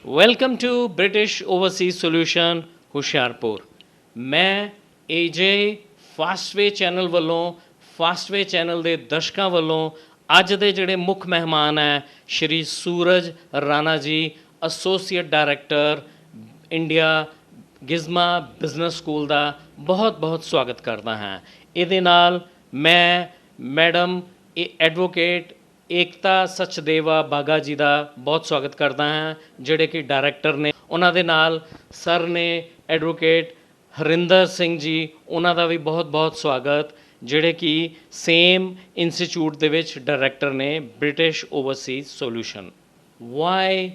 Welcome to British overseas solution Hoshiarpur. ਮੈਂ AJ Fastway channel ਵੱਲੋਂ Fastway channel ਦੇ ਦਰਸ਼ਕਾਂ ਵੱਲੋਂ ਅੱਜ ਦੇ ਜਿਹੜੇ ਮੁੱਖ ਮਹਿਮਾਨ ਹੈ ਸ਼੍ਰੀ Suraj Rana ji, associate director India GISMA business school ਦਾ ਬਹੁਤ ਬਹੁਤ ਸਵਾਗਤ ਕਰਦਾ ਹਾਂ। ਇਹਦੇ ਨਾਲ ਮੈਂ ਮੈਡਮ ਐਡਵੋਕੇਟ ਏਕਤਾ ਸਚਦੇਵਾ ਬਾਗਾ ਜੀ ਦਾ ਬਹੁਤ ਸਵਾਗਤ ਕਰਦਾ ਹਾਂ, ਜਿਹੜੇ ਕਿ ਡਾਇਰੈਕਟਰ ਨੇ। ਉਹਨਾਂ ਦੇ ਨਾਲ ਸਰ ਨੇ ਐਡਵੋਕੇਟ ਹਰਿੰਦਰ ਸਿੰਘ ਜੀ, ਉਹਨਾਂ ਦਾ ਵੀ ਬਹੁਤ ਬਹੁਤ ਸਵਾਗਤ, ਜਿਹੜੇ ਕਿ ਸੇਮ ਇੰਸਟੀਚਿਊਟ ਦੇ ਵਿੱਚ ਡਾਇਰੈਕਟਰ ਨੇ British overseas solution. Why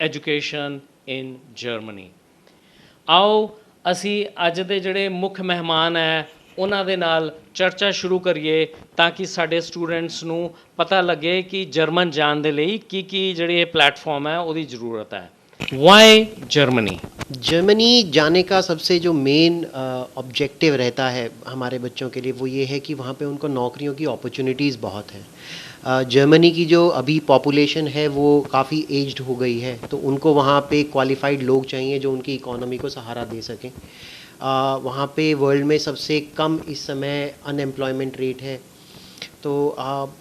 education in Germany. ਆਓ ਅਸੀਂ ਅੱਜ ਦੇ ਜਿਹੜੇ ਮੁੱਖ ਮਹਿਮਾਨ ਹੈ ਉਹਨਾਂ ਦੇ ਨਾਲ ਚਰਚਾ ਸ਼ੁਰੂ ਕਰੀਏ, ਤਾਂ ਕਿ ਸਾਡੇ ਸਟੂਡੈਂਟਸ ਨੂੰ ਪਤਾ ਲੱਗੇ ਕਿ ਜਰਮਨ ਜਾਣ ਦੇ ਲਈ ਕੀ ਜਿਹੜੇ ਇਹ प्लेटफॉर्म है ਉਹਦੀ ज़रूरत है। Y Germany? जर्मनी जाने का सबसे जो मेन ऑब्जेक्टिव रहता है हमारे बच्चों के लिए वो ये है कि वहाँ पे उनको नौकरियों की अपॉर्चुनिटीज़ बहुत है। जर्मनी की जो अभी पॉपुलेशन है वो काफ़ी एज्ड हो गई है, तो उनको वहाँ पे क्वालिफाइड लोग चाहिए जो उनकी इकोनॉमी को सहारा दे सकें। वहाँ पे वर्ल्ड में सबसे कम इस समय अनएम्प्लॉयमेंट रेट है, तो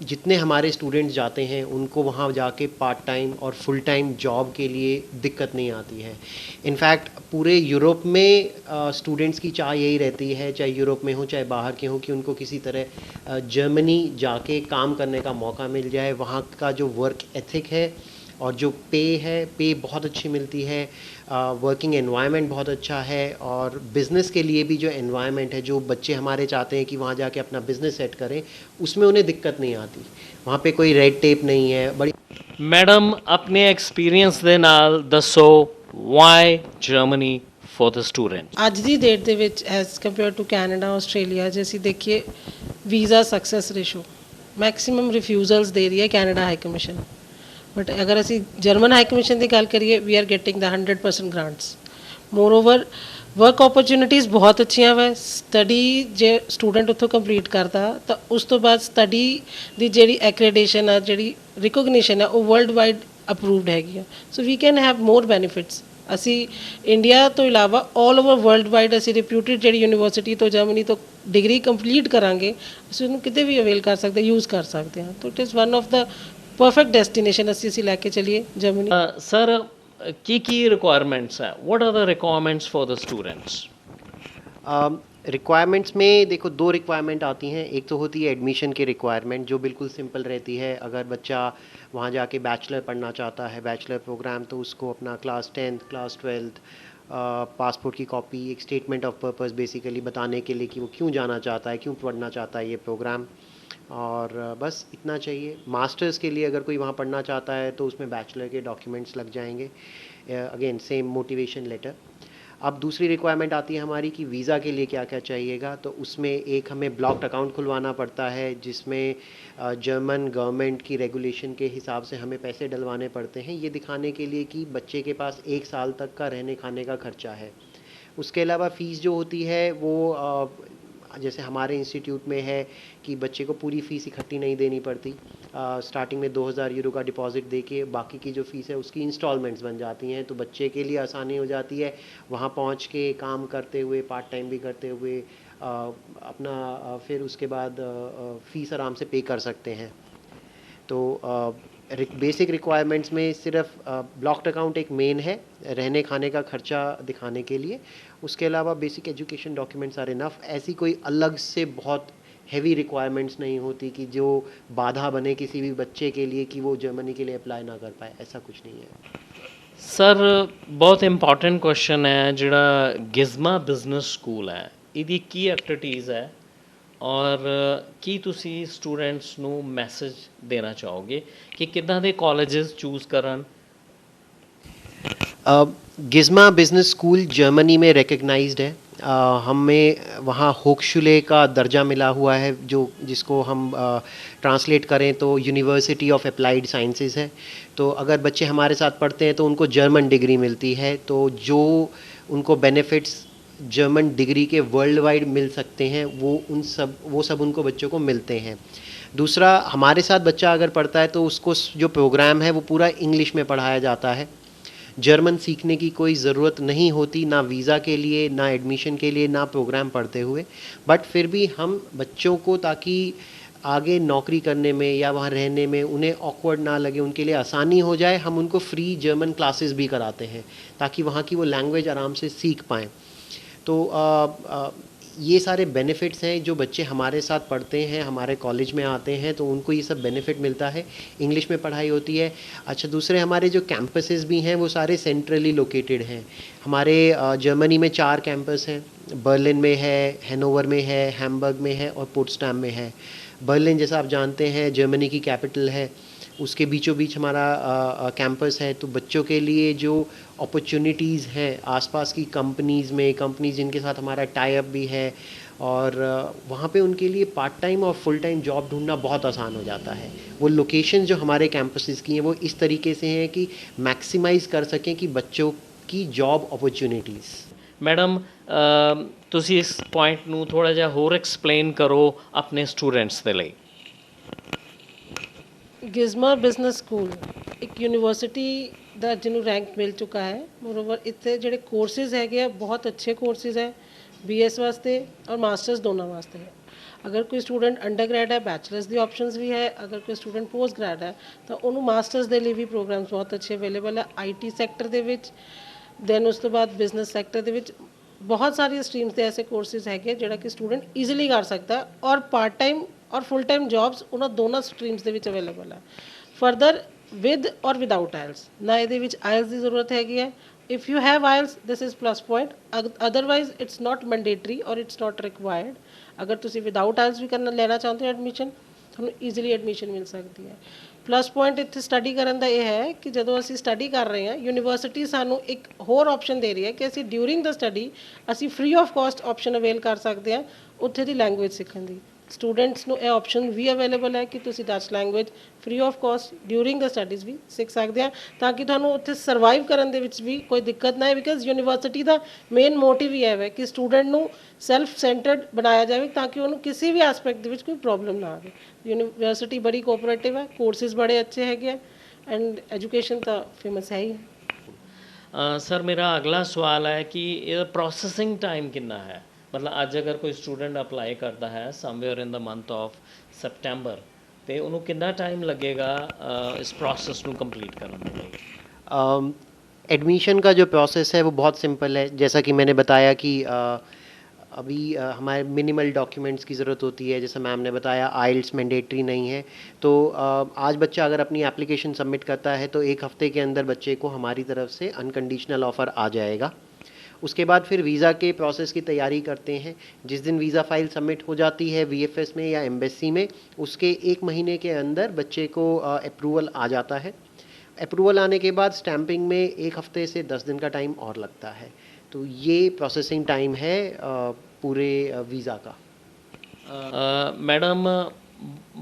जितने हमारे स्टूडेंट्स जाते हैं उनको वहाँ जाके पार्ट टाइम और फुल टाइम जॉब के लिए दिक्कत नहीं आती है। इनफैक्ट पूरे यूरोप में स्टूडेंट्स की चाह यही रहती है, चाहे यूरोप में हो चाहे बाहर के हो, कि उनको किसी तरह जर्मनी जाके काम करने का मौका मिल जाए। वहाँ का जो वर्क एथिक है और जो पे बहुत अच्छी मिलती है, वर्किंग एनवायरनमेंट बहुत अच्छा है, और बिज़नेस के लिए भी जो एनवायरनमेंट है, जो बच्चे हमारे चाहते हैं कि वहाँ जाके अपना बिज़नेस सेट करें, उसमें उन्हें दिक्कत नहीं आती। वहाँ पे कोई रेड टेप नहीं है। बड़ी मैडम अपने एक्सपीरियंस ਦੇ ਨਾਲ ਦੱਸੋ why Germany for the student. ਅੱਜ ਦੀ ਡੇਟ ਦੇ ਵਿੱਚ as compare to Canada Australia, ਜੇ ਅਸੀਂ ਦੇਖੀਏ visa success ratio maximum refusals ਦੇ ਰਹੀ ਹੈ ਕੈਨੇਡਾ ਹਾਈ ਕਮਿਸ਼ਨ। बट अगर असी जर्मन हाई कमीशन की गल करिए, we are getting the 100% grants. Moreover work opportunities बहुत अच्छियां वा। स्टडी जे स्टूडेंट उत्थों कंप्लीट करता तो उस तो बाद स्टडी की जी एक्रेडिटेशन है, जी रिकोगनीशन है, वो वर्ल्ड वाइड अप्रूवड हैगी। So we can have more benefits. असी इंडिया तो इलावा ऑल ओवर वर्ल्ड वाइड असी रिप्यूटेड जी यूनिवर्सिटी तो जर्मनी तो डिग्री कंप्लीट करांगे, असी उन्होंने किते भी अवेल कर सकते, यूज़ कर सकते हैं। तो it is one of the perfect destination असी लैके चलिए जर्मनी। सर की रिक्वायरमेंट्स है, what are the requirements for the students? Requirements में देखो दो रिक्वायरमेंट आती हैं। एक तो होती है एडमिशन की रिक्वायरमेंट, जो बिल्कुल सिंपल रहती है। अगर बच्चा वहाँ जाके बैचलर पढ़ना चाहता है, बैचलर प्रोग्राम, तो उसको अपना class 10th class 12th passport की कॉपी, एक स्टेटमेंट ऑफ पर्पस बेसिकली बताने के लिए कि वो क्यों जाना चाहता है, क्यों पढ़ना चाहता है ये प्रोग्राम, और बस इतना चाहिए। मास्टर्स के लिए अगर कोई वहाँ पढ़ना चाहता है तो उसमें बैचलर के डॉक्यूमेंट्स लग जाएंगे, अगेन सेम मोटिवेशन लेटर। अब दूसरी रिक्वायरमेंट आती है हमारी कि वीज़ा के लिए क्या क्या चाहिएगा, तो उसमें एक हमें ब्लॉक्ड अकाउंट खुलवाना पड़ता है, जिसमें जर्मन गवर्नमेंट की रेगुलेशन के हिसाब से हमें पैसे डलवाने पड़ते हैं, ये दिखाने के लिए कि बच्चे के पास 1 साल तक का रहने खाने का खर्चा है। उसके अलावा फ़ीस जो होती है वो जैसे हमारे इंस्टीट्यूट में है कि बच्चे को पूरी फ़ीस इकट्ठी नहीं देनी पड़ती। स्टार्टिंग में 2000 यूरो का डिपॉजिट देके बाकी की जो फ़ीस है उसकी इंस्टॉलमेंट्स बन जाती हैं, तो बच्चे के लिए आसानी हो जाती है। वहाँ पहुँच के काम करते हुए, पार्ट टाइम भी करते हुए अपना फिर उसके बाद फ़ीस आराम से पे कर सकते हैं। तो बेसिक रिक्वायरमेंट्स में सिर्फ ब्लॉक्ड अकाउंट एक मेन है रहने खाने का खर्चा दिखाने के लिए। उसके अलावा basic education documents are enough. ऐसी कोई अलग से बहुत हैवी रिक्वायरमेंट्स नहीं होती कि जो बाधा बने किसी भी बच्चे के लिए कि वो जर्मनी के लिए अप्लाई ना कर पाए, ऐसा कुछ नहीं है। सर बहुत इंपॉर्टेंट क्वेश्चन है, जिहड़ा गिज़मा बिजनेस स्कूल है, इहदी की एक्टिविटीज़ है और ਕੀ ਤੁਸੀਂ ਸਟੂਡੈਂਟਸ ਨੂੰ ਮੈਸੇਜ ਦੇਣਾ ਚਾਹੋਗੇ ਕਿ ਕਿੱਦਾਂ ਦੇ ਕਾਲजेस चूज़ ਕਰਨ? गिज़मा बिज़नेस स्कूल जर्मनी में रिकग्नाइज्ड है। हमें वहाँ होक्सुले का दर्जा मिला हुआ है, जो जिसको हम ट्रांसलेट करें तो यूनिवर्सिटी ऑफ अप्लाइड साइंसेस है। तो अगर बच्चे हमारे साथ पढ़ते हैं तो उनको जर्मन डिग्री मिलती है, तो जो उनको बेनिफिट्स जर्मन डिग्री के वर्ल्ड वाइड मिल सकते हैं वो सब उनको बच्चों को मिलते हैं। दूसरा, हमारे साथ बच्चा अगर पढ़ता है तो उसको जो प्रोग्राम है वो पूरा इंग्लिश में पढ़ाया जाता है, जर्मन सीखने की कोई ज़रूरत नहीं होती, ना वीज़ा के लिए, ना एडमिशन के लिए, ना प्रोग्राम पढ़ते हुए। बट फिर भी हम बच्चों को, ताकि आगे नौकरी करने में या वहाँ रहने में उन्हें ऑकवर्ड ना लगे, उनके लिए आसानी हो जाए, हम उनको फ्री जर्मन क्लासेस भी कराते हैं ताकि वहाँ की वो लैंग्वेज आराम से सीख पाएँ। तो ये सारे बेनिफिट्स हैं। जो बच्चे हमारे साथ पढ़ते हैं, हमारे कॉलेज में आते हैं, तो उनको ये सब बेनिफिट मिलता है। इंग्लिश में पढ़ाई होती है। अच्छा, दूसरे हमारे जो कैंपसेस भी हैं वो सारे सेंट्रली लोकेटेड हैं। हमारे जर्मनी में 4 कैंपस हैं। बर्लिन में है, हैनोवर में है, हैम्बर्ग में है और पोट्सडाम में है। बर्लिन, जैसा आप जानते हैं, जर्मनी की कैपिटल है। उसके बीचों बीच हमारा कैंपस है। तो बच्चों के लिए जो अपॉर्चुनिटीज़ हैं आसपास की कंपनीज़ में, कंपनीज जिनके साथ हमारा टाई अप भी है, और वहाँ पे उनके लिए पार्ट टाइम और फुल टाइम जॉब ढूंढना बहुत आसान हो जाता है। वो लोकेशन जो हमारे कैंपसेस की हैं वो इस तरीके से हैं कि मैक्सिमाइज़ कर सकें कि बच्चों की जॉब अपॉर्चुनिटीज़। ਮੈਡਮ ਤੁਸੀਂ ਇਸ ਪੁਆਇੰਟ ਨੂੰ ਥੋੜਾ ਜਿਹਾ ਹੋਰ ਐਕਸਪਲੇਨ ਕਰੋ ਆਪਣੇ ਸਟੂਡੈਂਟਸ ਦੇ ਲਈ। ਗਿਜ਼ਮਾ ਬਿਜ਼ਨਸ ਸਕੂਲ ਇੱਕ ਯੂਨੀਵਰਸਿਟੀ ਦਾ ਜਿਹਨੂੰ ਰੈਂਕ ਮਿਲ ਚੁੱਕਾ ਹੈ। ਮੋਰਓਵਰ ਇੱਥੇ ਜਿਹੜੇ ਕੋਰਸਿਸ ਹੈਗੇ ਆ ਬਹੁਤ ਅੱਛੇ ਕੋਰਸਿਸ ਹੈ, BS ਵਾਸਤੇ ਔਰ ਮਾਸਟਰਸ ਦੋਨਾਂ ਵਾਸਤੇ ਹੈ। ਅਗਰ ਕੋਈ ਸਟੂਡੈਂਟ ਅੰਡਰਗ੍ਰੈਡ ਹੈ, ਬੈਚਲਰਸ ਦੀ ਆਪਸ਼ਨਸ ਵੀ ਹੈ। ਅਗਰ ਕੋਈ ਸਟੂਡੈਂਟ ਪੋਸਟ ਗ੍ਰੈਡ ਹੈ ਤਾਂ ਉਹਨੂੰ ਮਾਸਟਰਸ ਦੇ ਲਈ ਵੀ ਪ੍ਰੋਗਰਾਮਸ ਬਹੁਤ ਅੱਛੇ ਅਵੇਲੇਬਲ ਹੈ IT ਸੈਕਟਰ ਦੇ ਵਿੱਚ। ਦੈਨ ਉਸ ਤੋਂ ਬਾਅਦ ਬਿਜ਼ਨਸ ਸੈਕਟਰ ਦੇ ਵਿੱਚ ਬਹੁਤ ਸਾਰੀਆਂ ਸਟਰੀਮਸ ਦੇ ਐਸੇ ਕੋਰਸਿਸ ਹੈਗੇ ਜਿਹੜਾ ਕਿ ਸਟੂਡੈਂਟ ਈਜ਼ੀਲੀ ਕਰ ਸਕਦਾ, ਔਰ ਪਾਰਟ ਟਾਈਮ ਔਰ ਫੁੱਲ ਟਾਈਮ ਜੌਬਸ ਉਹਨਾਂ ਦੋਨਾਂ ਸਟਰੀਮਸ ਦੇ ਵਿੱਚ ਅਵੇਲੇਬਲ ਹੈ। ਫਰਦਰ ਵਿਦ ਔਰ ਵਿਦਾਊਟ ਆਇਲਸ, ਨਾ ਇਹਦੇ ਵਿੱਚ ਆਇਲਸ ਦੀ ਜ਼ਰੂਰਤ ਹੈਗੀ ਹੈ। If you have IELTS this is plus point, otherwise it's not mandatory ਔਰ ਇਟਸ ਨਾਟ ਰਿਕਵਾਇਰਡ। ਅਗਰ ਤੁਸੀਂ ਵਿਦਾਊਟ ਆਇਲਸ ਵੀ ਕਰਨਾ ਲੈਣਾ ਚਾਹੁੰਦੇ ਹੋ ਐਡਮਿਸ਼ਨ, ਤੁਹਾਨੂੰ ਈਜ਼ੀਲੀ ਐਡਮਿਸ਼ਨ ਮਿਲ ਸਕਦੀ ਹੈ। ਪਲੱਸ ਪੁਆਇੰਟ ਇੱਥੇ ਸਟੱਡੀ ਕਰਨ ਦਾ ਇਹ ਹੈ ਕਿ ਜਦੋਂ ਅਸੀਂ ਸਟੱਡੀ ਕਰ ਰਹੇ ਹਾਂ, ਯੂਨੀਵਰਸਿਟੀ ਸਾਨੂੰ ਇੱਕ ਹੋਰ ਆਪਸ਼ਨ ਦੇ ਰਹੀ ਹੈ ਕਿ ਅਸੀਂ ਡਿਊਰਿੰਗ ਦਾ ਸਟੱਡੀ ਅਸੀਂ free of caste option avail ਕਰ ਸਕਦੇ ਹਾਂ ਉੱਥੇ ਦੀ ਲੈਂਗੁਏਜ ਸਿੱਖਣ ਦੀ। ਸਟੂਡੈਂਟਸ ਨੂੰ ਇਹ ਆਪਸ਼ਨ ਵੀ ਅਵੇਲੇਬਲ ਹੈ ਕਿ ਤੁਸੀਂ Dutch language free of cost during the studies ਵੀ ਸਿੱਖ ਸਕਦੇ ਆ, ਤਾਂ ਕਿ ਤੁਹਾਨੂੰ ਉੱਥੇ ਸਰਵਾਈਵ ਕਰਨ ਦੇ ਵਿੱਚ ਵੀ ਕੋਈ ਦਿੱਕਤ ਨਾ ਆਏ। ਬਿਕਾਜ਼ ਯੂਨੀਵਰਸਿਟੀ ਦਾ ਮੇਨ ਮੋਟਿਵ ਹੀ ਹੈ ਕਿ ਸਟੂਡੈਂਟ ਨੂੰ ਸੈਲਫ ਸੈਂਟਰਡ ਬਣਾਇਆ ਜਾਵੇ ਤਾਂ ਕਿ ਉਹਨੂੰ ਕਿਸੇ ਵੀ ਐਸਪੈਕਟ ਦੇ ਵਿੱਚ ਕੋਈ ਪ੍ਰੋਬਲਮ ਨਾ ਆਵੇ। ਯੂਨੀਵਰਸਿਟੀ ਬੜੀ ਕੋਆਪਰੇਟਿਵ ਹੈ, ਕੋਰਸਿਸ ਬੜੇ ਅੱਛੇ ਹੈਗੇ ਆ, ਐਂਡ ਐਜੂਕੇਸ਼ਨ ਤਾਂ ਫੇਮਸ ਹੈ ਹੀ। ਸਰ ਮੇਰਾ ਅਗਲਾ ਸਵਾਲ ਹੈ ਕਿ ਇਹਦਾ ਪ੍ਰੋਸੈਸਿੰਗ ਟਾਈਮ ਕਿੰਨਾ ਹੈ? ਮਤਲਬ ਅੱਜ ਅਗਰ ਕੋਈ ਸਟੂਡੈਂਟ ਅਪਲਾਈ ਕਰਦਾ ਹੈ somewhere in the month of September, ਤੇ ਉਹਨੂੰ ਕਿੰਨਾ ਟਾਈਮ ਲੱਗੇਗਾ इस प्रोसेस ਨੂੰ ਕੰਪਲੀਟ ਕਰਨ ਦੇ ਲਈ? एडमिशन का जो प्रोसेस है वो बहुत सिंपल है। जैसा कि मैंने बताया कि अभी हमारे मिनिमल डॉक्यूमेंट्स की ज़रूरत होती है। जैसा मैम ने बताया, आइल्स मैंडेटरी नहीं है। तो आज बच्चा अगर अपनी एप्लीकेशन सबमिट करता है तो 1 हफ़्ते के अंदर बच्चे को हमारी तरफ से अनकंडीशनल ऑफ़र आ जाएगा। उसके बाद फिर वीज़ा के प्रोसेस की तैयारी करते हैं। जिस दिन वीज़ा फ़ाइल सबमिट हो जाती है VFS में या एम्बेसी में, उसके 1 महीने के अंदर बच्चे को अप्रूवल आ जाता है। अप्रूवल आने के बाद स्टैंपिंग में 1 हफ़्ते से 10 दिन का टाइम और लगता है। तो ये प्रोसेसिंग टाइम है पूरे वीज़ा का। ਮੈਡਮ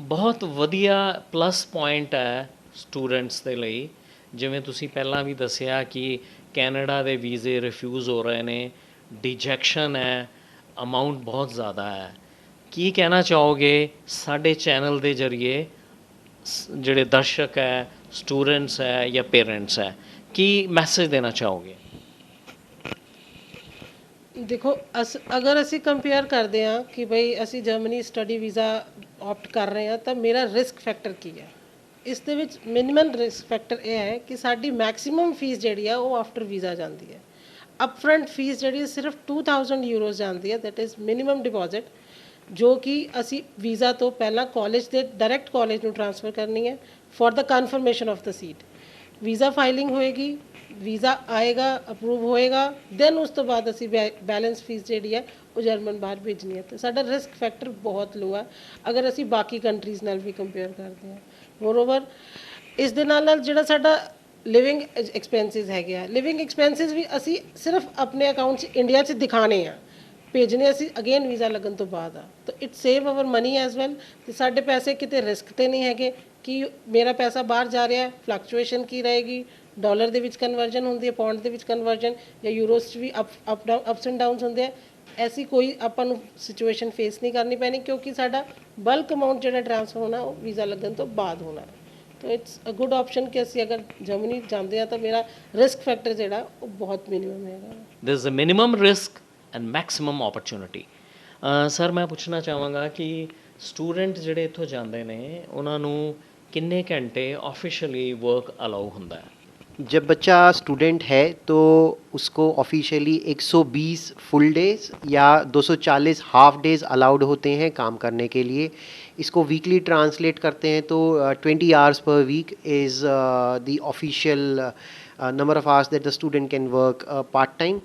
ਬਹੁਤ ਵਧੀਆ ਪਲੱਸ ਪੁਆਇੰਟ ਹੈ ਸਟੂਡੈਂਟਸ ਦੇ ਲਈ। ਜਿਵੇਂ ਤੁਸੀਂ ਪਹਿਲਾਂ ਵੀ ਦੱਸਿਆ ਕਿ ਕੈਨੇਡਾ ਦੇ ਵੀਜ਼ੇ ਰਿਫਿਊਜ਼ ਹੋ ਰਹੇ ਨੇ, ਡਿਜੈਕਸ਼ਨ ਹੈ, ਅਮਾਊਂਟ ਬਹੁਤ ਜ਼ਿਆਦਾ ਹੈ। ਕੀ ਕਹਿਣਾ ਚਾਹੋਗੇ ਸਾਡੇ ਚੈਨਲ ਦੇ ਜ਼ਰੀਏ ਜਿਹੜੇ ਦਰਸ਼ਕ ਹੈ, ਸਟੂਡੈਂਟਸ ਹੈ ਜਾਂ ਪੇਰੈਂਟਸ ਹੈ, ਕੀ ਮੈਸੇਜ ਦੇਣਾ ਚਾਹੋਗੇ? ਦੇਖੋ ਅਗਰ ਅਸੀਂ ਕੰਪੇਅਰ ਕਰਦੇ ਹਾਂ ਕਿ ਬਈ ਅਸੀਂ ਜਰਮਨੀ ਸਟੱਡੀ ਵੀਜ਼ਾ ਆਪਟ ਕਰ ਰਹੇ ਹਾਂ ਤਾਂ ਮੇਰਾ ਰਿਸਕ ਫੈਕਟਰ ਕੀ ਹੈ? ਇਸ ਦੇ ਵਿੱਚ ਮਿਨੀਮਮ ਰਿਸਕ ਫੈਕਟਰ ਇਹ ਹੈ ਕਿ ਸਾਡੀ ਮੈਕਸਿਮਮ ਫੀਸ ਜਿਹੜੀ ਆ ਉਹ ਆਫਟਰ ਵੀਜ਼ਾ ਜਾਂਦੀ ਹੈ। ਅਪਫਰੰਟ ਫੀਸ ਜਿਹੜੀ ਸਿਰਫ 2000 ਯੂਰੋਜ਼ ਜਾਂਦੀ ਹੈ, ਦੈਟ ਇਜ਼ ਮਿਨੀਮਮ ਡਿਪੋਜ਼ਿਟ, ਜੋ ਕਿ ਅਸੀਂ ਵੀਜ਼ਾ ਤੋਂ ਪਹਿਲਾਂ ਕਾਲਜ ਦੇ ਡਾਇਰੈਕਟ ਕਾਲਜ ਨੂੰ ਟ੍ਰਾਂਸਫਰ ਕਰਨੀ ਹੈ for the confirmation of the seat. Visa filing ਹੋਏਗੀ, ਵੀਜ਼ਾ ਆਏਗਾ, ਅਪਰੂਵ ਹੋਏਗਾ, ਦੈਨ ਉਸ ਤੋਂ ਬਾਅਦ ਅਸੀਂ ਬੈਲੈਂਸ ਫੀਸ ਜਿਹੜੀ ਹੈ ਉਹ ਜਰਮਨ ਬਾਹਰ ਭੇਜਣੀ ਹੈ। ਤੇ ਸਾਡਾ ਰਿਸਕ ਫੈਕਟਰ ਬਹੁਤ ਲੋ ਹੈ ਅਗਰ ਅਸੀਂ ਬਾਕੀ ਕੰਟਰੀਜ਼ ਨਾਲ ਵੀ ਕੰਪੇਅਰ ਕਰਦੇ ਹਾਂ। ਮੋਰਓਵਰ ਇਸ ਦੇ ਨਾਲ ਜਿਹੜਾ ਸਾਡਾ ਲਿਵਿੰਗ ਐਕਸਪੈਂਸਿਸ ਹੈਗੇ ਆ, ਲਿਵਿੰਗ ਐਕਸਪੈਂਸਿਸ ਵੀ ਅਸੀਂ ਸਿਰਫ ਆਪਣੇ ਅਕਾਊਂਟ 'ਚ ਇੰਡੀਆ 'ਚ ਦਿਖਾਣੇ ਆ, ਭੇਜਣੇ ਅਸੀਂ ਅਗੇਨ ਵੀਜ਼ਾ ਲੱਗਣ ਤੋਂ ਬਾਅਦ ਆ। ਤਾਂ it save our money as well. ਅਤੇ ਸਾਡੇ ਪੈਸੇ ਕਿਤੇ ਰਿਸਕ 'ਤੇ ਨਹੀਂ ਹੈਗੇ ਕਿ ਮੇਰਾ ਪੈਸਾ ਬਾਹਰ ਜਾ ਰਿਹਾ, ਫਲਕਚੁਏਸ਼ਨ ਕੀ ਰਹੇਗੀ, ਡਾਲਰ ਦੇ ਵਿੱਚ ਕਨਵਰਜਨ ਹੁੰਦੀ ਹੈ, ਪਾਉਂਡ ਦੇ ਵਿੱਚ ਕਨਵਰਜਨ, ਜਾਂ ਯੂਰੋਸ 'ਚ ਵੀ ਅਪਸ ਐਂਡ ਡਾਊਨਸ ਹੁੰਦੇ ਆ। ਐਸੀ ਕੋਈ ਆਪਾਂ ਨੂੰ ਸਿਚੁਏਸ਼ਨ ਫੇਸ ਨਹੀਂ ਕਰਨੀ ਪੈਣੀ ਕਿਉਂਕਿ ਸਾਡਾ ਬਲਕ ਅਮਾਊਂਟ ਜਿਹੜਾ ਟ੍ਰਾਂਸਫਰ ਹੋਣਾ ਉਹ ਵੀਜ਼ਾ ਲੱਗਣ ਤੋਂ ਬਾਅਦ ਹੋਣਾ। तो इट्स अ गुड ऑप्शन कि ਅਸੀਂ अगर जर्मनी ਜਾਂਦੇ ਆ ਤਾਂ ਮੇਰਾ ਰਿਸਕ ਫੈਕਟਰ ਜਿਹੜਾ ਉਹ ਬਹੁਤ ਮਿਨੀਮਮ ਹੈਗਾ। there is a minimum risk and maximum opportunity. Sir ਮੈਂ ਪੁੱਛਣਾ ਚਾਹਾਂਗਾ ਕਿ ਸਟੂਡੈਂਟ ਜਿਹੜੇ ਇੱਥੋਂ ਜਾਂਦੇ ਨੇ ਉਹਨਾਂ ਨੂੰ ਕਿੰਨੇ ਘੰਟੇ ऑफिशियली वर्क अलाउ ਹੁੰਦਾ ਹੈ? जब बच्चा स्टूडेंट है तो उसको ऑफिशियली 120 फुल डेज़ या 240 हाफ डेज़ अलाउड होते हैं काम करने के लिए। इसको वीकली ट्रांसलेट करते हैं तो 20 आवर्स पर week is the official number of hours that the student can work part time.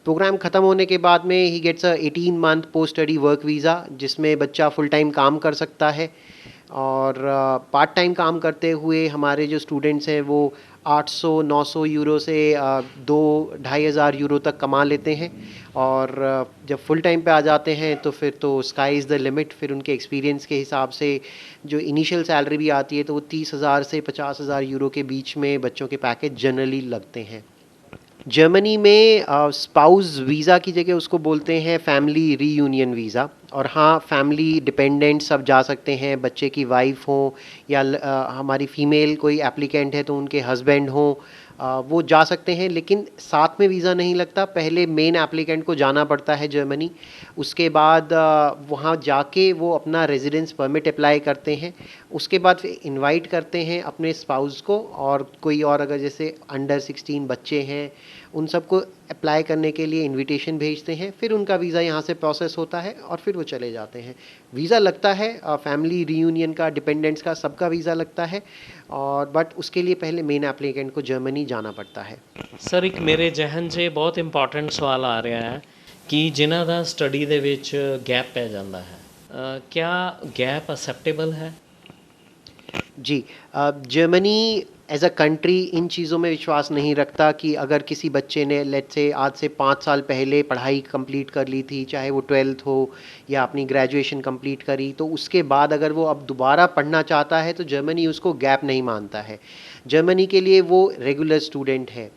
Program ख़त्म होने के बाद में ही gets 18 month post study work visa, जिसमें बच्चा फुल टाइम काम कर सकता है। और पार्ट टाइम काम करते हुए हमारे जो स्टूडेंट्स हैं वो 800-900 यूरो से 2-2,500 यूरो तक कमा लेते हैं। और जब फुल टाइम पे आ जाते हैं तो फिर तो स्काई इज़ द लिमिट। फिर उनके एक्सपीरियंस के हिसाब से जो इनिशियल सैलरी भी आती है तो वो 30,000 से 50,000 यूरो के बीच में बच्चों के पैकेज जनरली लगते हैं। जर्मनी में स्पाउस वीज़ा की जगह उसको बोलते हैं फैमिली रीयूनियन वीज़ा। और हाँ, फैमिली डिपेंडेंट सब जा सकते हैं, बच्चे की वाइफ हो या हमारी फ़ीमेल कोई एप्लीकेंट है तो उनके हस्बैंड हों, वो जा सकते हैं। लेकिन साथ में वीज़ा नहीं लगता, पहले मेन एप्लीकेंट को जाना पड़ता है जर्मनी। उसके बाद वहाँ जाके वो अपना रेजिडेंस परमिट अप्लाई करते हैं। उसके बाद फिर इनवाइट करते हैं अपने स्पाउस को, और कोई और अगर जैसे अंडर 16 बच्चे हैं उन सबको अप्लाई करने के लिए इनविटेशन भेजते हैं। फिर उनका वीज़ा यहाँ से प्रोसेस होता है और फिर वो चले जाते हैं। वीज़ा लगता है फैमिली रीयूनियन का, डिपेंडेंट्स का, सबका वीज़ा लगता है। और बट उसके लिए पहले मेन एप्लीकेंट को जर्मनी जाना पड़ता है। ਸਰ ਇੱਕ ਮੇਰੇ ਜਹਨ 'ਚ ਬਹੁਤ ਇੰਪੋਰਟੈਂਟ ਸਵਾਲ ਆ ਰਿਹਾ ਹੈ ਕਿ ਜਿਨ੍ਹਾਂ ਦਾ ਸਟੱਡੀ ਦੇ ਵਿੱਚ ਗੈਪ ਪੈ ਜਾਂਦਾ ਹੈ, ਕਿਆ ਗੈਪ ਅਸੈप्टेबल है? जी, जर्मनी एज अ कंट्री इन चीज़ों में विश्वास नहीं रखता कि अगर किसी बच्चे ने लेट्स से आज से 5 साल पहले पढ़ाई कंप्लीट कर ली थी, चाहे वो 12th हो या अपनी ग्रेजुएशन कंप्लीट करी, तो उसके बाद अगर वो अब दोबारा पढ़ना चाहता है तो जर्मनी उसको गैप नहीं मानता है। जर्मनी के लिए वो रेगुलर स्टूडेंट है।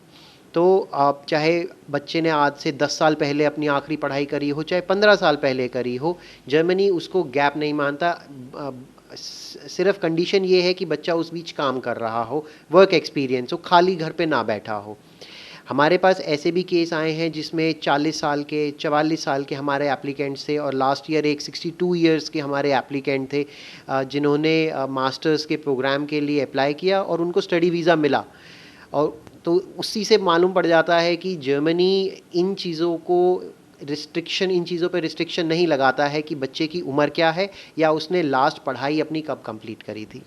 तो आप चाहे बच्चे ने आज से 10 साल पहले अपनी आखिरी पढ़ाई करी हो, चाहे 15 साल पहले करी हो, जर्मनी उसको गैप नहीं मानता। सिर्फ कंडीशन ये है कि बच्चा उस बीच काम कर रहा हो, वर्क एक्सपीरियंस हो, खाली घर पे ना बैठा हो। हमारे पास ऐसे भी केस आए हैं जिसमें 40 साल के, 44 साल के हमारे एप्लीकेंट्स थे, और लास्ट ईयर एक 62 इयर्स के हमारे एप्लीकेंट थे जिन्होंने मास्टर्स के प्रोग्राम के लिए अप्लाई किया और उनको स्टडी वीज़ा मिला। और तो उसी से मालूम पड़ जाता है कि जर्मनी इन चीज़ों को रिस्ट्रिक्शन, इन चीज़ों पे रिस्ट्रिक्शन नहीं लगाता है कि बच्चे की उम्र क्या है या उसने लास्ट पढ़ाई अपनी कब कंप्लीट करी थी।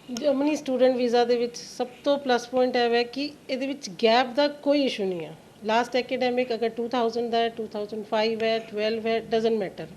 ਜਰਮਨੀ ਸਟੂਡੈਂਟ ਵੀਜ਼ਾ ਦੇ ਵਿੱਚ ਸਭ ਤੋਂ ਪਲੱਸ ਪੁਆਇੰਟ ਹੈ ਕਿ ਇਹਦੇ ਵਿੱਚ ਗੈਪ ਦਾ ਕੋਈ ਇਸ਼ੂ ਨਹੀਂ ਹੈ। ਲਾਸਟ ਐਕੈਡੈਮਿਕ ਅਗਰ 2000 ਦਾ ਹੈ, 2005 ਹੈ, 12 ਹੈ, ਡਜ਼ਨਟ ਮੈਟਰ।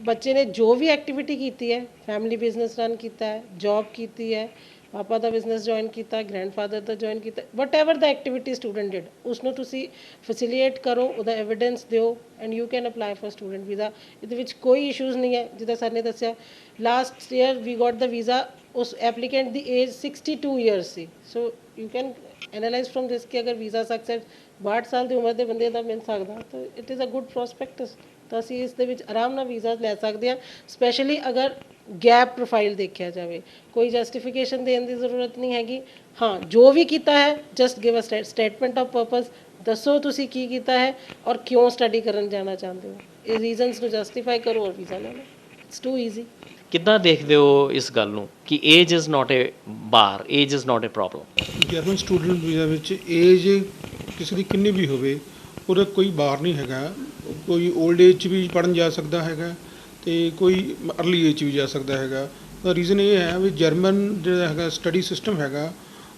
ਬੱਚੇ ਨੇ ਜੋ ਵੀ ਐਕਟੀਵਿਟੀ ਕੀਤੀ ਹੈ, ਫੈਮਿਲੀ ਬਿਜ਼ਨਸ ਰਨ ਕੀਤਾ ਹੈ, ਜੌਬ ਕੀਤੀ ਹੈ, ਪਾਪਾ ਦਾ ਬਿਜ਼ਨਸ ਜੁਆਇਨ ਕੀਤਾ, ਗ੍ਰੈਂਡਫਾਦਰ ਦਾ ਜੁਆਇਨ ਕੀਤਾ, whatever the activity student did, ਉਸਨੂੰ ਤੁਸੀਂ ਫੈਸਿਲੀਟੇਟ ਕਰੋ, ਉਹਦਾ ਐਵੀਡੈਂਸ ਦਿਓ and you can apply for student visa. ਇਹਦੇ ਵਿੱਚ ਕੋਈ ਇਸ਼ੂਜ਼ ਨਹੀਂ ਹੈ। ਜਿੱਦਾਂ ਸਰ ਨੇ ਦੱਸਿਆ, last year we got the visa, उस एप्लीकेंट की एज 62 ईयर्स सी। So you can analyse from this कि अगर वीज़ा सक्सेस 62 साल की उम्र के बंदे का मिल सकता तो इट इज़ अ गुड प्रोस्पैक्टस। तो असी इस दे विच आराम नाल वीज़ा लै सकते हैं, स्पैशली अगर गैप प्रोफाइल देखा जाए। कोई जस्टिफिकेशन देने की जरूरत नहीं हैगी। हाँ, जो भी किया है just give a statement of purpose, दसो तुसी की किया है और क्यों स्टडी करन जाना चाहते हो, ये रीजनस को जस्टिफाई करो और वीज़ा ले लो। It's to easy. ਕਿੱਦਾਂ ਦੇਖਦੇ ਹੋ ਇਸ ਗੱਲ ਨੂੰ ਕਿ age is not A bar, age is not A problem? German student visa ਵਿੱਚ ਏਜ ਕਿਸੇ ਦੀ ਕਿੰਨੀ ਵੀ ਹੋਵੇ ਉਹਦਾ ਕੋਈ ਬਾਰ ਨਹੀਂ ਹੈਗਾ। ਕੋਈ 올ਡ ਏਜ 'ਚ ਵੀ ਪੜ੍ਹਨ ਜਾ ਸਕਦਾ ਹੈਗਾ ਅਤੇ ਕੋਈ ਅਰਲੀ ਏਜ 'ਚ ਵੀ ਜਾ ਸਕਦਾ ਹੈਗਾ। ਉਹਦਾ ਰੀਜ਼ਨ ਇਹ ਹੈ ਵੀ ਜਰਮਨ ਜਿਹੜਾ ਹੈਗਾ ਸਟੱਡੀ ਸਿਸਟਮ ਹੈਗਾ,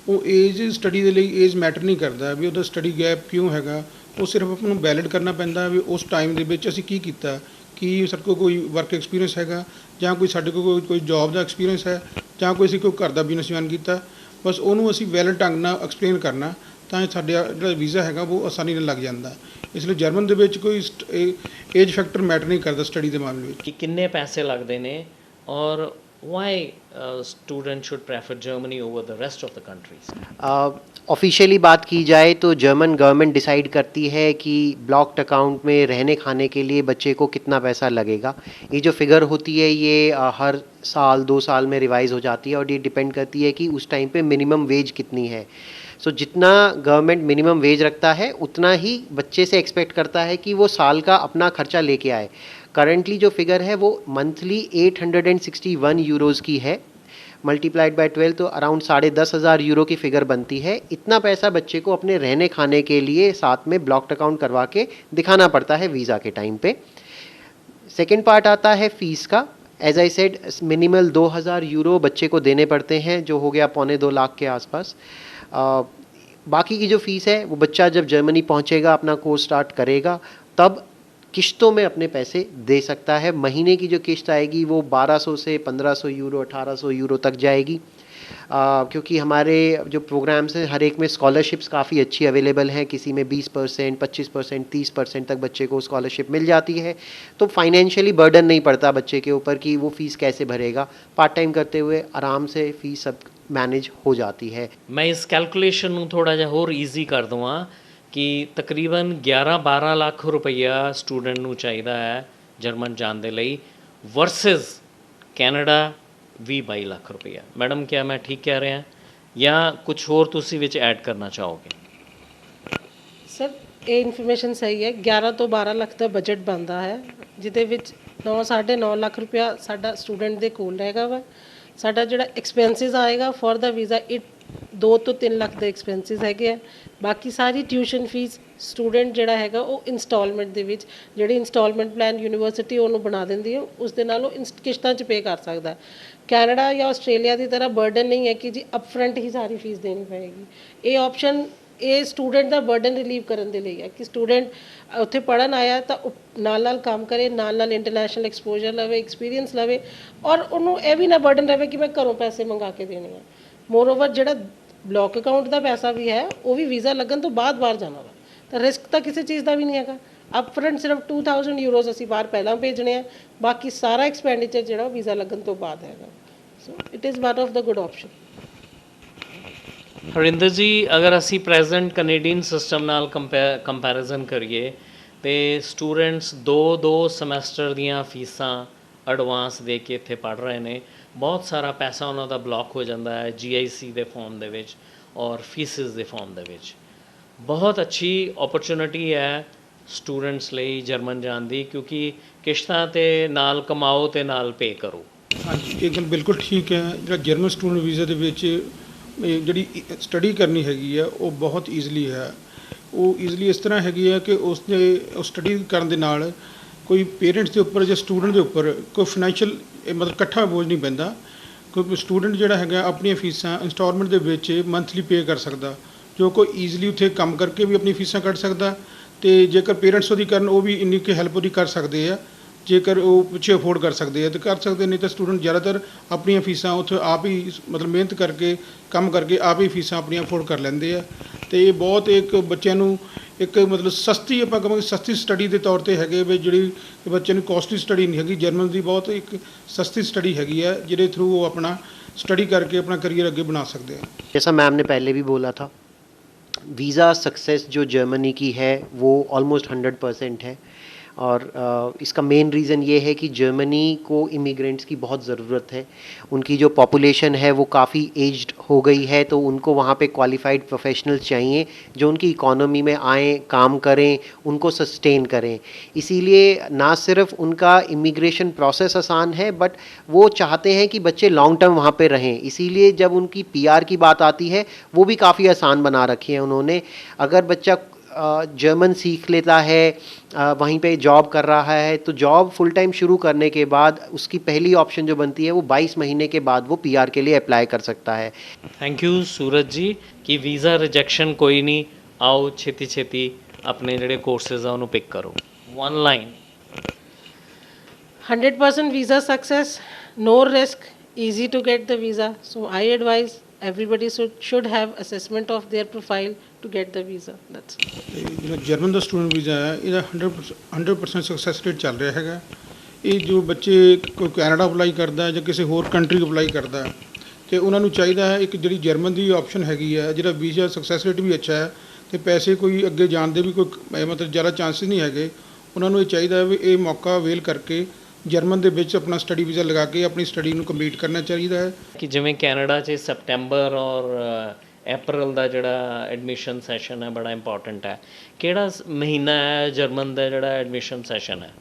ਉਹ ਏਜ ਸਟੱਡੀ ਦੇ ਲਈ ਏਜ ਮੈਟਰ ਨਹੀਂ ਕਰਦਾ ਵੀ ਉਹਦਾ ਸਟੱਡੀ ਗੈਪ ਕਿਉਂ ਹੈਗਾ। ਉਹ ਸਿਰਫ ਆਪਾਂ ਨੂੰ ਵੈਲਿਡ ਕਰਨਾ ਪੈਂਦਾ ਵੀ ਉਸ ਟਾਈਮ ਦੇ ਵਿੱਚ ਅਸੀਂ ਕੀ ਕੀਤਾ, ਕਿ ਸਾਡੇ ਕੋਲ ਕੋਈ ਵਰਕ ਐਕਸਪੀਰੀਅੰਸ ਹੈਗਾ ਜਾਂ ਕੋਈ ਸਾਡੇ ਕੋਲ ਕੋਈ ਜੌਬ ਦਾ ਐਕਸਪੀਰੀਅੰਸ ਹੈ ਜਾਂ ਕੋਈ ਅਸੀਂ ਕੋਈ ਘਰ ਦਾ ਬਿਜ਼ਨਸ ਜੁਆਇਨ ਕੀਤਾ। ਬਸ ਉਹਨੂੰ ਅਸੀਂ ਵੈਲਿਡ ਢੰਗ ਨਾਲ ਐਕਸਪਲੇਨ ਕਰਨਾ ਤਾਂ ਸਾਡਾ ਜਿਹੜਾ ਵੀਜ਼ਾ ਹੈਗਾ ਉਹ ਆਸਾਨੀ ਨਾਲ ਲੱਗ ਜਾਂਦਾ। ਇਸ ਲਈ ਜਰਮਨ ਦੇ ਵਿੱਚ ਕੋਈ ਏਜ ਫੈਕਟਰ ਮੈਟਰ ਨਹੀਂ ਕਰਦਾ ਸਟੱਡੀ ਦੇ ਮਾਮਲੇ ਵਿੱਚ। ਕਿ ਕਿੰਨੇ ਪੈਸੇ ਲੱਗਦੇ ਨੇ ਔਰ why students should prefer Germany over the rest of the countries? Officially बात की जाए तो जर्मन गवर्नमेंट डिसाइड करती है कि ब्लॉक्ड अकाउंट में रहने खाने के लिए बच्चे को कितना पैसा लगेगा। ये जो फिगर होती है ये हर साल 2 साल में रिवाइज़ हो जाती है और ये डिपेंड करती है कि उस टाइम पे मिनिमम वेज कितनी है। सो जितना गवर्नमेंट मिनिमम वेज रखता है उतना ही बच्चे से एक्सपेक्ट करता है कि वो साल का अपना खर्चा लेके आए। करंटली जो फिगर है वो मंथली 861 यूरोज़ की है, मल्टीप्लाइड बाय 12 तो अराउंड 10,500 यूरो की फ़िगर बनती है। इतना पैसा बच्चे को अपने रहने खाने के लिए साथ में ब्लॉक्ड अकाउंट करवा के दिखाना पड़ता है वीज़ा के टाइम पे। सेकेंड पार्ट आता है फ़ीस का। As I said minimal 2,000 euro बच्चे को देने पड़ते हैं, जो हो गया 2.25 लाख के आसपास। बाकी की जो फ़ीस है वो बच्चा जब जर्मनी पहुंचेगा, अपना कोर्स स्टार्ट करेगा, तब किश्तों में अपने पैसे दे सकता है। महीने की जो किश्त आएगी वो 1200 से 1500 यूरो 1800 यूरो तक जाएगी। क्योंकि हमारे जो प्रोग्राम्स हैं हर एक में स्कॉलरशिप्स काफ़ी अच्छी अवेलेबल हैं, किसी में 20%, 25%, 30% तक बच्चे को स्कॉलरशिप मिल जाती है। तो फाइनेंशियली बर्डन नहीं पड़ता बच्चे के ऊपर कि वो फ़ीस कैसे भरेगा। पार्ट टाइम करते हुए आराम से फ़ीस सब मैनेज हो जाती है। मैं इस कैलकुलेशन ਨੂੰ ਥੋੜਾ ਜਿਹਾ ਹੋਰ ਈਜ਼ੀ ਕਰ ਦਵਾਂ ਕਿ ਤਕਰੀਬਨ 11-12 ਲੱਖ ਰੁਪਈਆ ਸਟੂਡੈਂਟ ਨੂੰ ਚਾਹੀਦਾ ਹੈ ਜਰਮਨ ਜਾਣ ਦੇ ਲਈ ਵਰਸਸ ਕੈਨੇਡਾ 20-22 ਲੱਖ ਰੁਪਈਆ। ਮੈਡਮ ਕਿਆ ਮੈਂ ਠੀਕ ਕਹਿ ਰਿਹਾ ਜਾਂ ਕੁਝ ਹੋਰ ਤੁਸੀਂ ਵਿੱਚ ਐਡ ਕਰਨਾ ਚਾਹੋਗੇ? ਸਰ ਇਹ ਇਨਫੋਰਮੇਸ਼ਨ ਸਹੀ ਹੈ। 11 ਤੋਂ 12 ਲੱਖ ਦਾ ਬਜਟ ਬਣਦਾ ਹੈ, ਜਿਹਦੇ ਵਿੱਚ 9-9.5 ਲੱਖ ਰੁਪਇਆ ਸਾਡਾ ਸਟੂਡੈਂਟ ਦੇ ਕੋਲ ਰਹੇਗਾ ਵਾ। ਸਾਡਾ ਜਿਹੜਾ ਐਕਸਪੈਂਸਿਸ ਆਏਗਾ ਫॉर ਦਾ ਵੀਜ਼ਾ 2 ਤੋਂ 3 ਲੱਖ ਦੇ ਐਕਸਪੈਂਸਿਸ ਹੈਗੇ ਆ। ਬਾਕੀ ਸਾਰੀ ਟਿਊਸ਼ਨ ਫੀਸ ਸਟੂਡੈਂਟ ਜਿਹੜਾ ਹੈਗਾ ਉਹ ਇੰਸਟਾਲਮੈਂਟ ਦੇ ਵਿੱਚ, ਜਿਹੜੀ ਇੰਸਟਾਲਮੈਂਟ ਪਲਾਨ ਯੂਨੀਵਰਸਿਟੀ ਉਹਨੂੰ ਬਣਾ ਦਿੰਦੀ ਹੈ, ਉਸ ਦੇ ਨਾਲ ਉਹ ਕਿਸ਼ਤਾਂ 'ਚ ਪੇ ਕਰ ਸਕਦਾ। ਕੈਨੇਡਾ ਜਾਂ ਆਸਟ੍ਰੇਲੀਆ ਦੀ ਤਰ੍ਹਾਂ ਬਰਡਨ ਨਹੀਂ ਹੈ ਕਿ ਜੀ ਅਪਫਰੰਟ ਹੀ ਸਾਰੀ ਫੀਸ ਦੇਣੀ ਪਏਗੀ। ਇਹ ਆਪਸ਼ਨ ਇਹ ਸਟੂਡੈਂਟ ਦਾ ਬਰਡਨ ਰਿਲੀਵ ਕਰਨ ਦੇ ਲਈ ਹੈ ਕਿ ਸਟੂਡੈਂਟ ਉੱਥੇ ਪੜ੍ਹਨ ਆਇਆ ਤਾਂ ਨਾਲ ਨਾਲ ਕੰਮ ਕਰੇ, ਨਾਲ ਨਾਲ ਇੰਟਰਨੈਸ਼ਨਲ ਐਕਸਪੋਜ਼ਰ ਲਵੇ, ਐਕਸਪੀਰੀਅੰਸ ਲਵੇ, ਔਰ ਉਹਨੂੰ ਇਹ ਵੀ ਨਾ ਬਰਡਨ ਰਹੇ ਕਿ ਮੈਂ ਘਰੋਂ ਪੈਸੇ ਮੰਗਾ ਕੇ ਦੇਣੇ ਆ। ਮੋਰਓਵਰ ਜਿਹੜਾ ਬਲੌਕ ਅਕਾਊਂਟ ਦਾ ਪੈਸਾ ਵੀ ਹੈ ਉਹ ਵੀ ਵੀਜ਼ਾ ਲੱਗਣ ਤੋਂ ਬਾਅਦ ਬਾਹਰ ਜਾਣਾ ਵਾ, ਤਾਂ ਰਿਸਕ ਤਾਂ ਕਿਸੇ ਚੀਜ਼ ਦਾ ਵੀ ਨਹੀਂ ਹੈਗਾ। ਅਪਫਰੰਟ ਸਿਰਫ 2000 ਯੂਰੋਜ਼ ਅਸੀਂ ਬਾਹਰ ਪਹਿਲਾਂ ਭੇਜਣੇ ਆ, ਬਾਕੀ ਸਾਰਾ ਐਕਸਪੈਂਡੀਚਰ ਜਿਹੜਾ ਵੀਜ਼ਾ ਲੱਗਣ ਤੋਂ ਬਾਅਦ ਹੈਗਾ। So it is one of the good option. Harinder ਜੀ, ਅਗਰ ਅਸੀਂ ਪ੍ਰੈਜ਼ੈਂਟ ਕੈਨੇਡੀਅਨ ਸਿਸਟਮ ਨਾਲ ਕੰਪੈਰੀਜ਼ਨ ਕਰੀਏ ਤੇ ਸਟੂਡੈਂਟਸ 2 ਸਮੈਸਟਰ ਦੀਆਂ ਫੀਸਾਂ ਐਡਵਾਂਸ ਦੇ ਕੇ ਇੱਥੇ ਪੜ੍ਹ ਰਹੇ ਨੇ, ਬਹੁਤ ਸਾਰਾ ਪੈਸਾ ਉਹਨਾਂ ਦਾ ਬਲੌਕ ਹੋ ਜਾਂਦਾ ਹੈ GIC ਦੇ ਫਾਰਮ ਦੇ ਵਿੱਚ ਔਰ ਫੀਸਿਸ ਦੇ ਫਾਰਮ ਦੇ ਵਿੱਚ। ਬਹੁਤ ਅੱਛੀ ਓਪਰਚੁਨਿਟੀ ਹੈ ਸਟੂਡੈਂਟਸ ਲਈ ਜਰਮਨ ਜਾਣ ਦੀ, ਕਿਉਂਕਿ ਕਿਸ਼ਤਾਂ ਤੇ ਨਾਲ ਕਮਾਓ ਤੇ ਨਾਲ ਪੇ ਕਰੋ। ਹਾਂਜੀ, ਇਹ ਗੱਲ ਬਿਲਕੁਲ ਠੀਕ ਹੈ। ਜਿਹੜਾ ਜਰਮਨ ਸਟੂਡੈਂਟ ਵੀਜ਼ਾ ਦੇ ਵਿੱਚ ਜਿਹੜੀ ਸਟੱਡੀ ਕਰਨੀ ਹੈਗੀ ਆ ਉਹ ਬਹੁਤ ਈਜ਼ਲੀ ਹੈ। ਉਹ ਈਜ਼ਲੀ ਇਸ ਤਰ੍ਹਾਂ ਹੈਗੀ ਆ ਕਿ ਉਸ ਸਟੱਡੀ ਕਰਨ ਦੇ ਨਾਲ ਕੋਈ ਪੇਰੈਂਟਸ ਦੇ ਉੱਪਰ ਜਾਂ ਸਟੂਡੈਂਟ ਦੇ ਉੱਪਰ ਕੋਈ ਫਾਈਨੈਂਸ਼ੀਅਲ ਮਤਲਬ ਇਕੱਠਾ ਬੋਝ ਨਹੀਂ ਪੈਂਦਾ। ਕਿਉਂਕਿ ਸਟੂਡੈਂਟ ਜਿਹੜਾ ਹੈਗਾ ਆਪਣੀਆਂ ਫੀਸਾਂ ਇੰਸਟਾਲਮੈਂਟ ਦੇ ਵਿੱਚ ਮੰਥਲੀ ਪੇ ਕਰ ਸਕਦਾ, ਜੋ ਕੋਈ ਈਜ਼ਲੀ ਉੱਥੇ ਕੰਮ ਕਰਕੇ ਵੀ ਆਪਣੀ ਫੀਸਾਂ ਕੱਢ ਸਕਦਾ। ਅਤੇ ਜੇਕਰ ਪੇਰੈਂਟਸ ਉਹਦੀ ਕਰਨ ਉਹ ਵੀ ਇੰਨੀ ਕੁ ਹੈਲਪ ਉਹਦੀ ਕਰ ਸਕਦੇ ਆ, ਜੇਕਰ ਉਹ ਪਿੱਛੇ ਅਫੋਰਡ ਕਰ ਸਕਦੇ ਆ ਤਾਂ ਕਰ ਸਕਦੇ, ਨਹੀਂ ਤਾਂ ਸਟੂਡੈਂਟ ਜ਼ਿਆਦਾਤਰ ਆਪਣੀਆਂ ਫੀਸਾਂ ਉੱਥੇ ਆਪ ਹੀ ਮਤਲਬ ਮਿਹਨਤ ਕਰਕੇ ਕੰਮ ਕਰਕੇ ਆਪ ਹੀ ਫੀਸਾਂ ਆਪਣੀਆਂ ਅਫੋਰਡ ਕਰ ਲੈਂਦੇ ਆ। ਅਤੇ ਇਹ ਬਹੁਤ ਇੱਕ ਬੱਚਿਆਂ ਨੂੰ ਇੱਕ ਮਤਲਬ ਸਸਤੀ, ਆਪਾਂ ਕਹਾਂਗੇ ਸਸਤੀ ਸਟੱਡੀ ਦੇ ਤੌਰ 'ਤੇ ਹੈਗੇ ਵੀ, ਜਿਹੜੀ ਬੱਚੇ ਨੂੰ ਕੋਸਟਲੀ ਸਟੱਡੀ ਨਹੀਂ ਹੈਗੀ। ਜਰਮਨ ਦੀ ਬਹੁਤ ਇੱਕ ਸਸਤੀ ਸਟੱਡੀ ਹੈਗੀ ਹੈ, ਜਿਹਦੇ ਥਰੂ ਉਹ ਆਪਣਾ स्टडी करके अपना करियर आगे बना सकते हैं। जैसा मैम ने पहले भी बोला था, वीज़ा सक्सेस जो जर्मनी की है वो ऑलमोस्ट 100% है, और इसका मेन रीज़न ये है कि जर्मनी को इमिग्रेंट्स की बहुत ज़रूरत है। उनकी जो पॉपुलेशन है वो काफ़ी एज्ड हो गई है, तो उनको वहाँ पे क्वालिफाइड प्रोफेशनल्स चाहिए जो उनकी इकोनॉमी में आएँ, काम करें, उनको सस्टेन करें। इसीलिए ना सिर्फ उनका इमिग्रेशन प्रोसेस आसान है, बट वो चाहते हैं कि बच्चे लॉन्ग टर्म वहाँ पे रहें। इसीलिए जब उनकी PR की बात आती है वो भी काफ़ी आसान बना रखी है उन्होंने। अगर बच्चा जर्मन सीख लेता है, वहीं पे जॉब कर रहा है, तो जॉब फुल टाइम शुरू करने के बाद उसकी पहली ऑप्शन जो बनती है वो 22 महीने के बाद वो PR के लिए अप्लाई कर सकता है। थैंक यू सूरज जी कि वीज़ा रिजेक्शन कोई नहीं, आओ छेती छेती अपने ਜਿਹੜੇ ਕੋਰसेज ਆ ਉਹਨੂੰ ਪਿਕ ਕਰੋ। One line 100% visa success, no risk, easy to get the visa. So I advise everybody should have assessment of their profile to get the visa. That's it. ਜਿਹੜਾ ਜਰਮਨ ਦਾ student visa ਹੈ ਇਹਦਾ 100% success rate ਚੱਲ ਰਿਹਾ ਹੈਗਾ। ਇਹ ਜੋ ਬੱਚੇ ਕੋਈ ਕੈਨੇਡਾ ਅਪਲਾਈ ਕਰਦਾ ਜਾਂ ਕਿਸੇ ਹੋਰ ਕੰਟਰੀ ਅਪਲਾਈ ਕਰਦਾ, ਤੇ ਉਹਨਾਂ ਨੂੰ ਚਾਹੀਦਾ ਹੈ ਇੱਕ ਜਿਹੜੀ ਜਰਮਨ ਦੀ ਆਪਸ਼ਨ ਹੈਗੀ ਹੈ, ਜਿਹੜਾ ਵੀਜ਼ਾ ਸਕਸੈਸ ਰੇਟ ਵੀ ਅੱਛਾ ਹੈ ਤੇ ਪੈਸੇ ਕੋਈ ਅੱਗੇ ਜਾਣ ਦੇ ਵੀ ਕੋਈ ਮਤਲਬ ਜ਼ਿਆਦਾ ਚਾਂਸਿਸ ਨਹੀਂ ਹੈਗੇ। ਉਹਨਾਂ ਨੂੰ ਇਹ ਚਾਹੀਦਾ ਹੈ ਵੀ ਇਹ ਮੌਕਾ ਅਵੇਲ ਕਰਕੇ ਜਰਮਨ ਦੇ ਵਿੱਚ ਆਪਣਾ ਸਟੱਡੀ ਵੀਜ਼ਾ ਲਗਾ ਕੇ ਆਪਣੀ ਸਟੱਡੀ ਨੂੰ ਕੰਪਲੀਟ ਕਰਨਾ ਚਾਹੀਦਾ ਹੈ। ਕਿ ਜਿਵੇਂ ਕੈਨੇਡਾ 'ਚ ਸੈਪਟੈਂਬਰ ਔਰ ਅਪ੍ਰੈਲ ਦਾ ਜਿਹੜਾ ਐਡਮਿਸ਼ਨ ਸੈਸ਼ਨ ਹੈ ਬੜਾ ਇੰਪੋਰਟੈਂਟ ਹੈ, ਕਿਹੜਾ ਮਹੀਨਾ ਹੈ ਜਰਮਨ ਦਾ ਜਿਹੜਾ ਐਡਮਿਸ਼ਨ ਸੈਸ਼ਨ ਹੈ?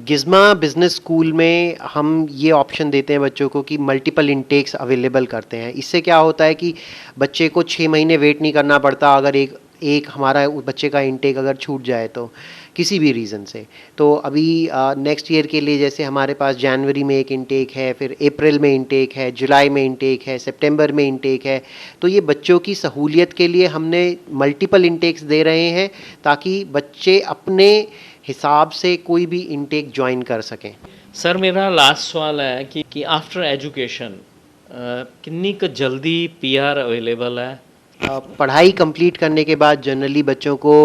गिज़मा बिज़नेस स्कूल में हम ये ऑप्शन देते हैं बच्चों को कि मल्टीपल इनटेक्स अवेलेबल करते हैं। इससे क्या होता है कि बच्चे को 6 महीने वेट नहीं करना पड़ता अगर एक हमारा बच्चे का इनटेक अगर छूट जाए तो किसी भी रीज़न से। तो अभी नेक्स्ट ईयर के लिए जैसे हमारे पास जनवरी में एक इनटेक है, फिर अप्रैल में इनटेक है, जुलाई में इनटेक है, सितंबर में इनटेक है। तो ये बच्चों की सहूलियत के लिए हमने मल्टीपल इनटेक्स दे रहे हैं ताकि बच्चे अपने हिसाब से कोई भी इनटेक ज्वाइन कर सकें। सर मेरा लास्ट सवाल है कि आफ्टर एजुकेशन कितनी क जल्दी पीआर अवेलेबल है? पढ़ाई कंप्लीट करने के बाद जनरली बच्चों को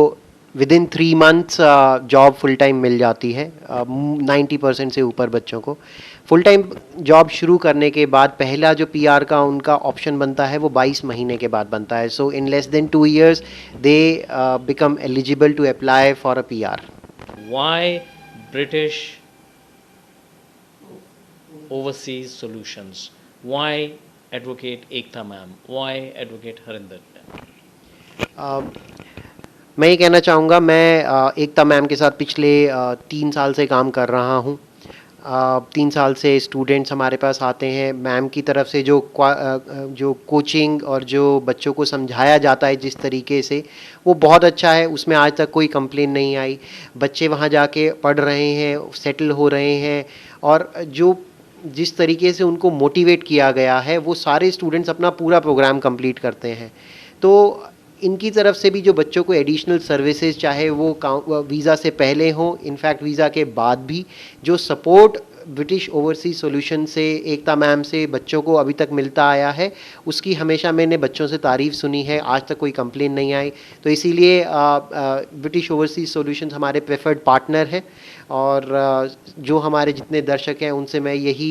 within 3 months job full time मिल जाती है। 90% से ऊपर बच्चों को फुल टाइम जॉब शुरू करने के बाद पहला जो पीआर का उनका ऑप्शन बनता है वो 22 महीने के बाद बनता है। So in less than 2 years they become eligible to apply for a PR. Why British Overseas Solutions? Why Advocate Ekta ma'am? Why Advocate Harinder ma'am? मैं ये कहना चाहूँगा, मैं एकता मैम के साथ पिछले 3 साल से काम कर रहा हूँ। 3 साल से स्टूडेंट्स हमारे पास आते हैं। मैम की तरफ से जो कोचिंग और जो बच्चों को समझाया जाता है जिस तरीके से, वो बहुत अच्छा है। उसमें आज तक कोई कंप्लेन नहीं आई। बच्चे वहाँ जाके पढ़ रहे हैं, सेटल हो रहे हैं, और जिस तरीके से उनको मोटिवेट किया गया है वो सारे स्टूडेंट्स अपना पूरा प्रोग्राम कंप्लीट करते हैं। तो इनकी तरफ से भी जो बच्चों को एडिशनल सर्विसेज, चाहे वो वीज़ा से पहले हो, इनफैक्ट वीज़ा के बाद भी, जो सपोर्ट ब्रिटिश ओवरसीज सॉल्यूशन से, एकता मैम से बच्चों को अभी तक मिलता आया है, उसकी हमेशा मैंने बच्चों से तारीफ़ सुनी है। आज तक कोई कंप्लेन नहीं आई। तो इसीलिए ब्रिटिश ओवरसीज सॉल्यूशंस हमारे प्रेफर्ड पार्टनर है। और जो हमारे जितने दर्शक हैं उनसे मैं यही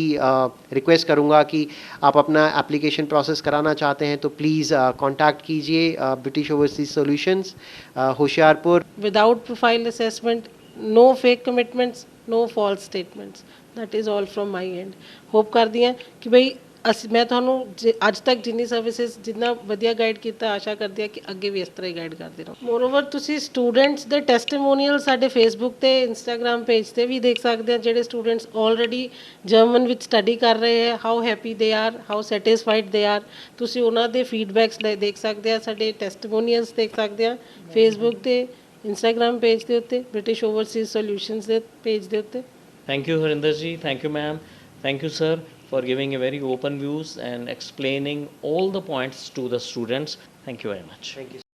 रिक्वेस्ट करूंगा कि आप अपना एप्लीकेशन प्रोसेस कराना चाहते हैं तो प्लीज़ कांटेक्ट कीजिए British overseas solutions, Hoshiarpur. Without profile assessment, no fake commitments, no false statements. That is all from my end. Hope ਕਰਦੀ ਹਾਂ ਕਿ ਬਈ ਮੈਂ ਤੁਹਾਨੂੰ ਅੱਜ ਤੱਕ ਜਿੰਨੀ ਸਰਵਿਸਿਜ਼ ਜਿੰਨਾ ਵਧੀਆ ਗਾਈਡ ਕੀਤਾ, ਆਸ਼ਾ ਕਰਦੀ ਹਾਂ ਕਿ ਅੱਗੇ ਵੀ ਇਸ ਤਰ੍ਹਾਂ ਹੀ ਗਾਈਡ ਕਰਦੇ ਰਹੋ। ਮੋਰਓਵਰ ਤੁਸੀਂ ਸਟੂਡੈਂਟਸ ਦੇ ਟੈਸਟੀਮੋਨੀਅਲ ਸਾਡੇ ਫੇਸਬੁੱਕ ਤੇ ਇੰਸਟਾਗ੍ਰਾਮ ਪੇਜ ਤੇ ਵੀ ਦੇਖ ਸਕਦੇ ਆ, ਜਿਹੜੇ ਸਟੂਡੈਂਟਸ ਆਲਰੇਡੀ ਜਰਮਨ ਵਿੱਚ ਸਟੱਡੀ ਕਰ ਰਹੇ ਹੈ, how happy they are, how satisfied they are. ਤੁਸੀਂ ਉਹਨਾਂ ਦੇ ਫੀਡਬੈਕਸ ਦੇਖ ਸਕਦੇ ਆ, ਸਾਡੇ ਟੈਸਟੀਮੋਨੀਅਲਸ ਦੇਖ ਸਕਦੇ ਆ ਫੇਸਬੁੱਕ ਤੇ, ਇੰਸਟਾਗ੍ਰਾਮ ਪੇਜ ਦੇ ਉੱਤੇ, ਬ੍ਰਿਟਿਸ਼ ਓਵਰਸੀਜ਼ ਸੋਲਿਊਸ਼ਨਸ ਦੇ ਪੇਜ ਦੇ ਉੱਤੇ। Thank you Harinder ji, thank you ma'am, thank you sir for giving a very open views and explaining all the points to the students. Thank you very much. Thank you.